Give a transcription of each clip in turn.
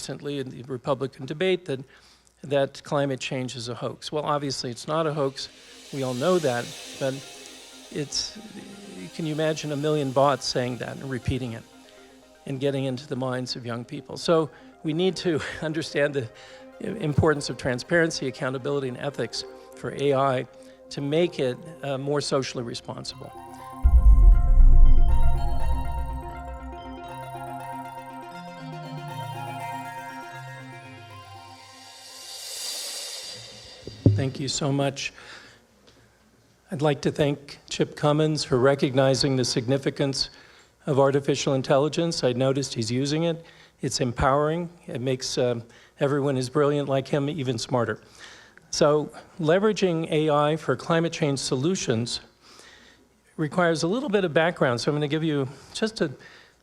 recently in the Republican debate that climate change is a hoax. Well, obviously it's not a hoax. We all know that, but can you imagine 1 million bots saying that and repeating it and getting into the minds of young people? So we need to understand the importance of transparency, accountability, and ethics for AI to make it more socially responsible. Thank you so much. I'd like to thank Chip Cummins for recognizing the significance of artificial intelligence. I noticed he's using it. It's empowering. It makes everyone who's brilliant like him even smarter. So leveraging AI for climate change solutions requires a little bit of background. So I'm going to give you just a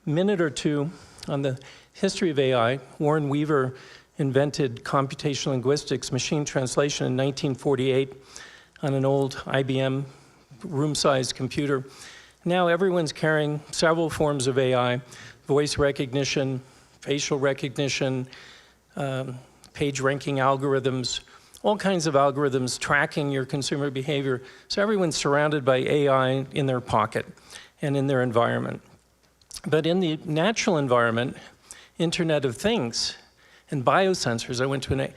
minute or two on the history of AI. Warren Weaver invented computational linguistics, machine translation, in 1948 on an old IBM room-sized computer. Now everyone's carrying several forms of AI: voice recognition, facial recognition, page ranking algorithms, all kinds of algorithms tracking your consumer behavior. So everyone's surrounded by AI in their pocket and in their environment. But in the natural environment, Internet of Things and biosensors, I went to a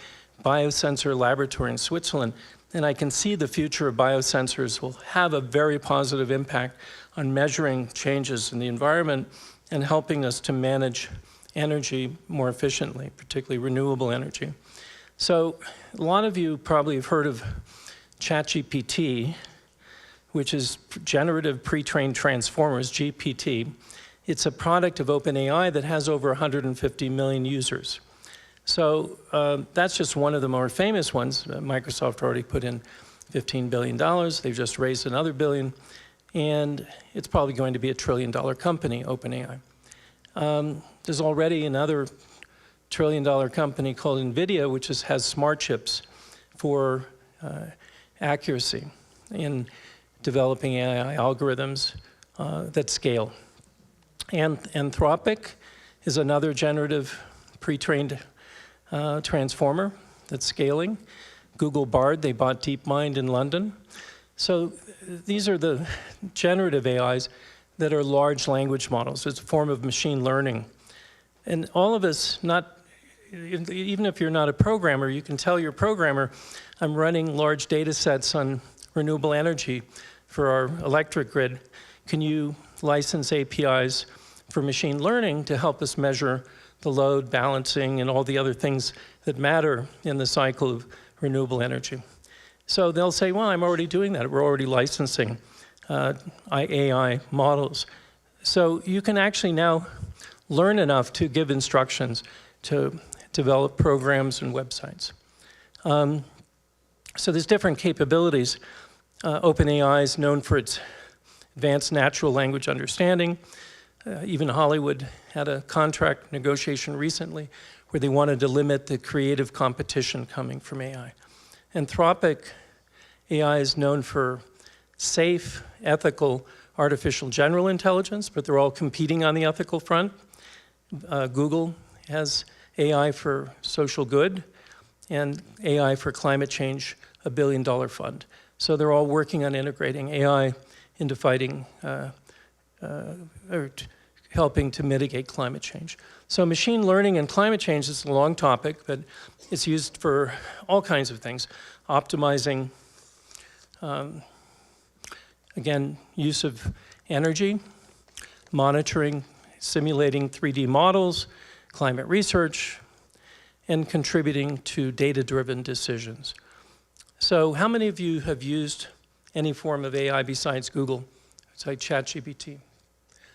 biosensor laboratory in Switzerland, and I can see the future of biosensors will have a very positive impact on measuring changes in the environment and helping us to manage energy more efficiently, particularly renewable energy. So a lot of you probably have heard of ChatGPT, which is Generative Pre-trained Transformers, GPT. It's a product of OpenAI that has over 150 million users. So that's just one of the more famous ones. Microsoft already put in $15 billion. They've just raised another billion. And it's probably going to be $1 trillion company, OpenAI. There's already another $1 trillion company called NVIDIA, which has smart chips for accuracy in developing AI algorithms that scale. And Anthropic is another generative pre-trained transformer that's scaling. Google Bard, they bought DeepMind in London. So these are the generative AIs that are large language models. It's a form of machine learning. And all of us, even if you're not a programmer, you can tell your programmer, I'm running large data sets on renewable energy for our electric grid. Can you license APIs for machine learning to help us measure the load balancing and all the other things that matter in the cycle of renewable energy? So they'll say, well, I'm already doing that. We're already licensing AI models. So you can actually now learn enough to give instructions to develop programs and websites. So there's different capabilities. OpenAI is known for its advanced natural language understanding. Even Hollywood had a contract negotiation recently where they wanted to limit the creative competition coming from AI. Anthropic AI is known for safe, ethical, artificial general intelligence, but they're all competing on the ethical front. Google has AI for social good and AI for climate change, $1 billion fund. So they're all working on integrating AI into fighting or helping to mitigate climate change. So machine learning and climate change is a long topic, but it's used for all kinds of things. Optimizing, again, use of energy, monitoring, simulating 3D models, climate research, and contributing to data-driven decisions. So how many of you have used any form of AI besides Google, like ChatGPT?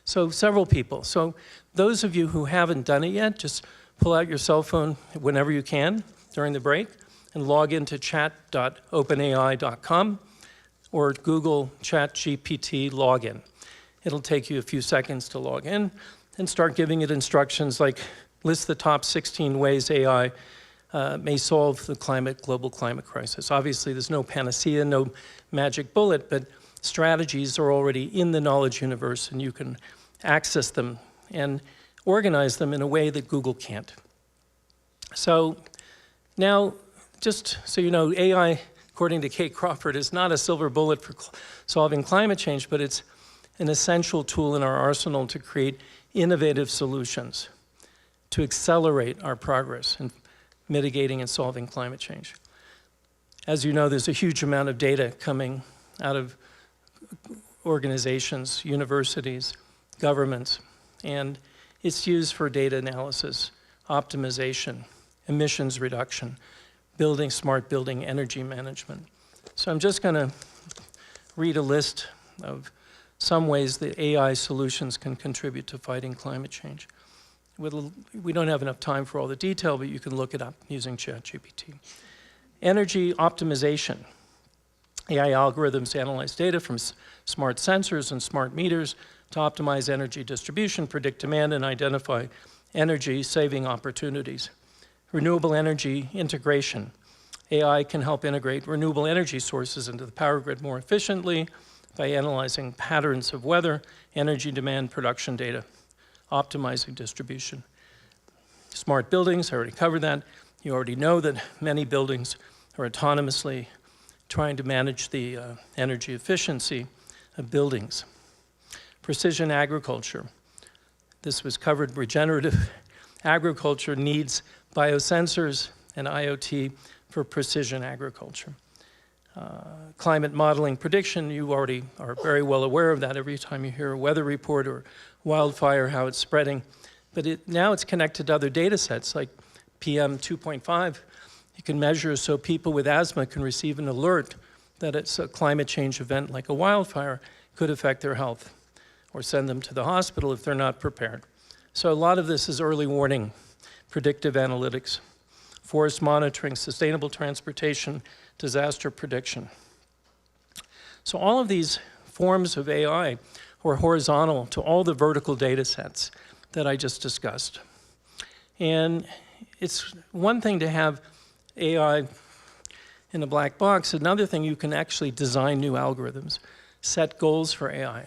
So several people. So those of you who haven't done it yet, just pull out your cell phone whenever you can during the break and log into chat.openai.com or Google ChatGPT login. It'll take you a few seconds to log in and start giving it instructions like list the top 16 ways AI may solve the global climate crisis. Obviously, there's no panacea, no magic bullet, but strategies are already in the knowledge universe, and you can access them and organize them in a way that Google can't. So now, just so you know, AI, according to Kate Crawford, is not a silver bullet for solving climate change, but it's an essential tool in our arsenal to create innovative solutions to accelerate our progress in mitigating and solving climate change. As you know, there's a huge amount of data coming out of organizations, universities, governments, and it's used for data analysis, optimization, emissions reduction, building smart building, energy management. So I'm just going to read a list of some ways that AI solutions can contribute to fighting climate change. We don't have enough time for all the detail, but you can look it up using ChatGPT. Energy optimization. AI algorithms analyze data from smart sensors and smart meters to optimize energy distribution, predict demand, and identify energy-saving opportunities. Renewable energy integration. AI can help integrate renewable energy sources into the power grid more efficiently by analyzing patterns of weather, energy demand, production data, optimizing distribution. Smart buildings, I already covered that. You already know that many buildings are autonomously trying to manage the energy efficiency of buildings. Precision agriculture. This was covered. Regenerative agriculture needs biosensors and IoT for precision agriculture. Climate modeling prediction, you already are very well aware of that every time you hear a weather report or wildfire, how it's spreading. But now it's connected to other data sets like PM 2.5. You can measure so people with asthma can receive an alert that it's a climate change event like a wildfire could affect their health or send them to the hospital if they're not prepared. So a lot of this is early warning, predictive analytics, forest monitoring, sustainable transportation, disaster prediction. So all of these forms of AI are horizontal to all the vertical data sets that I just discussed. And it's one thing to have AI in a black box. Another thing, you can actually design new algorithms, set goals for AI,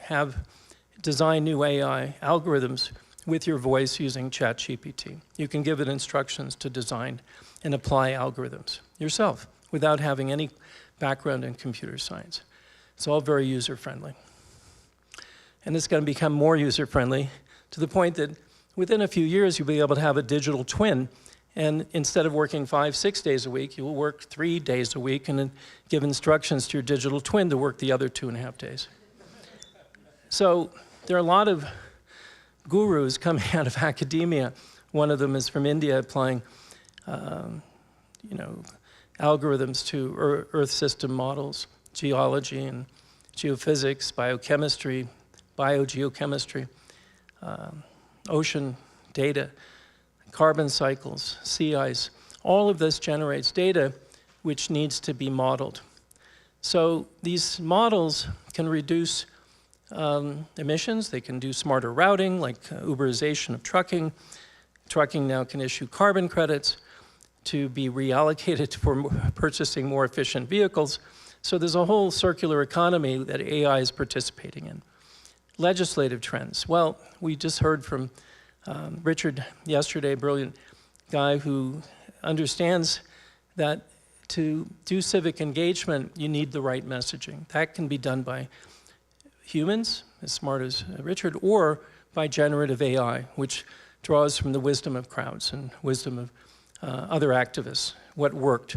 design new AI algorithms with your voice using ChatGPT. You can give it instructions to design and apply algorithms yourself without having any background in computer science. It's all very user-friendly. And it's going to become more user-friendly to the point that within a few years, you'll be able to have a digital twin. And instead of working 5-6 days a week, you will work 3 days a week and then give instructions to your digital twin to work the other 2.5 days. So there are a lot of gurus coming out of academia. One of them is from India, applying algorithms to Earth system models, geology and geophysics, biochemistry, biogeochemistry, ocean data, carbon cycles, sea ice. All of this generates data which needs to be modeled. So these models can reduce emissions. They can do smarter routing, like Uberization of trucking. Trucking now can issue carbon credits to be reallocated for purchasing more efficient vehicles. So there's a whole circular economy that AI is participating in. Legislative trends. Well, we just heard from Richard yesterday, a brilliant guy who understands that to do civic engagement, you need the right messaging. That can be done by humans, as smart as Richard, or by generative AI, which draws from the wisdom of crowds and wisdom of other activists, what worked.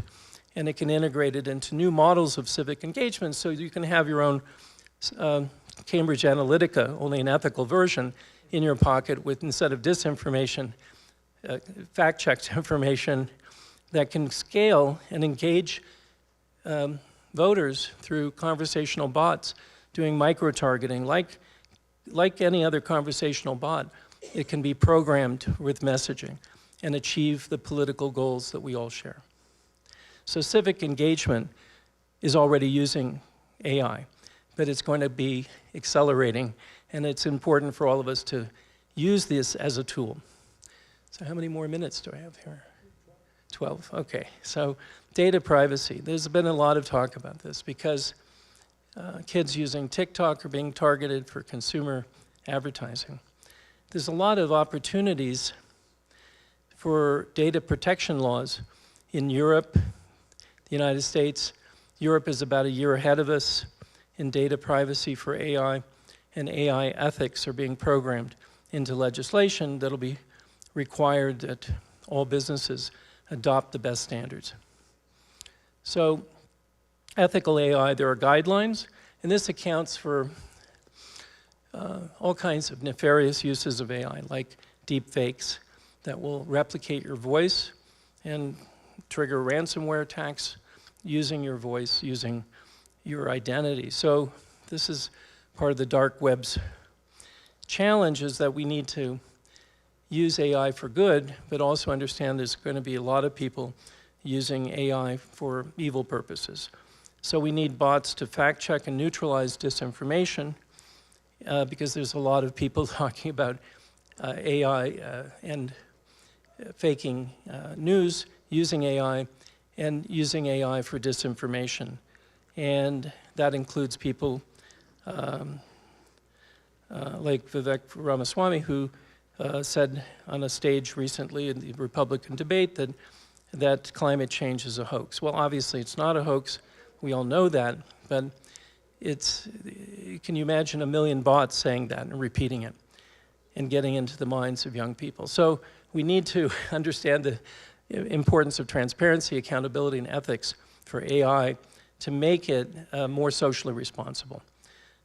And it can integrate it into new models of civic engagement so you can have your own Cambridge Analytica, only an ethical version, in your pocket with, instead of disinformation, fact-checked information that can scale and engage voters through conversational bots, doing micro-targeting. Like any other conversational bot, it can be programmed with messaging and achieve the political goals that we all share. So civic engagement is already using AI, but it's going to be accelerating, and it's important for all of us to use this as a tool. So how many more minutes do I have here? 12, okay. So data privacy. There's been a lot of talk about this because kids using TikTok are being targeted for consumer advertising. There's a lot of opportunities for data protection laws in Europe, the United States. Europe is about a year ahead of us in data privacy for AI, and AI ethics are being programmed into legislation that'll be required that all businesses adopt the best standards. So, ethical AI, there are guidelines, and this accounts for all kinds of nefarious uses of AI, like deep fakes that will replicate your voice and trigger ransomware attacks using your voice, using your identity. So this is part of the dark web's challenge, is that we need to use AI for good, but also understand there's going to be a lot of people using AI for evil purposes. So we need bots to fact check and neutralize disinformation, because there's a lot of people talking about AI and faking news, using AI, and using AI for disinformation. And that includes people like Vivek Ramaswamy, who said on a stage recently in the Republican debate that climate change is a hoax. Well, obviously it's not a hoax. We all know that, but can you imagine 1 million bots saying that and repeating it and getting into the minds of young people? So we need to understand the importance of transparency, accountability, and ethics for AI to make it more socially responsible.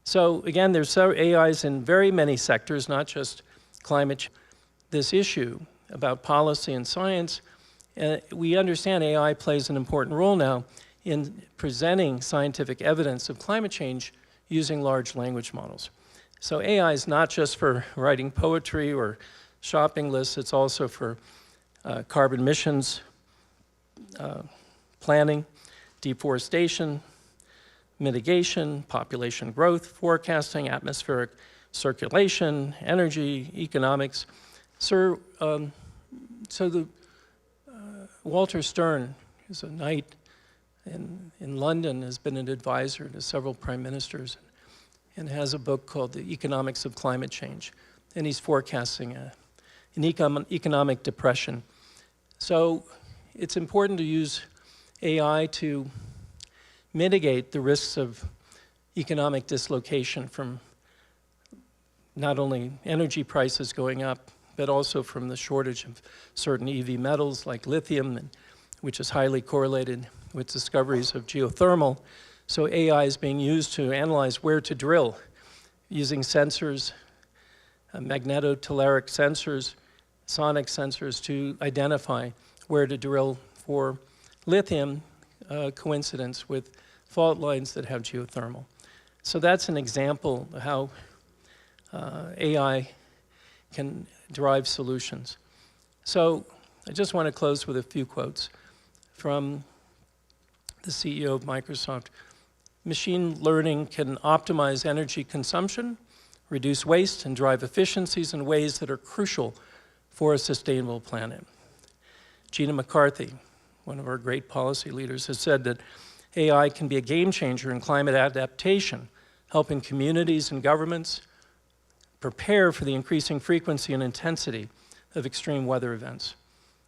So again, there's AIs in very many sectors, not just climate change. This issue about policy and science, we understand AI plays an important role now in presenting scientific evidence of climate change using large language models. So AI is not just for writing poetry or shopping lists, it's also for carbon emissions, planning, deforestation, mitigation, population growth, forecasting, atmospheric circulation, energy, economics. So Walter Stern, who's a knight in London, has been an advisor to several prime ministers and has a book called The Economics of Climate Change. And he's forecasting an economic depression. So it's important to use AI to mitigate the risks of economic dislocation from not only energy prices going up, but also from the shortage of certain EV metals like lithium, which is highly correlated with discoveries of geothermal. So AI is being used to analyze where to drill using sensors, magnetotelluric sensors, sonic sensors to identify where to drill for lithium, coincidence with fault lines that have geothermal. So that's an example of how AI can drive solutions. So I just want to close with a few quotes from the CEO of Microsoft. Machine learning can optimize energy consumption, reduce waste, and drive efficiencies in ways that are crucial for a sustainable planet. Gina McCarthy, one of our great policy leaders, has said that AI can be a game changer in climate adaptation, helping communities and governments prepare for the increasing frequency and intensity of extreme weather events.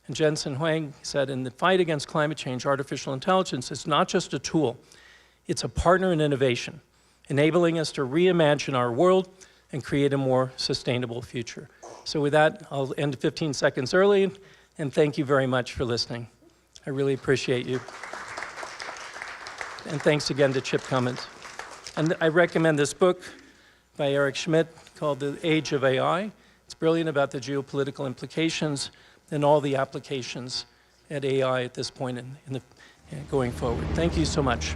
And Jensen Huang said, in the fight against climate change, artificial intelligence is not just a tool, it's a partner in innovation, enabling us to reimagine our world and create a more sustainable future. So with that, I'll end 15 seconds early, and thank you very much for listening. I really appreciate you. And thanks again to Chip Cummins. And I recommend this book by Eric Schmidt called The Age of AI. It's brilliant about the geopolitical implications and all the applications at AI at this point in going forward. Thank you so much.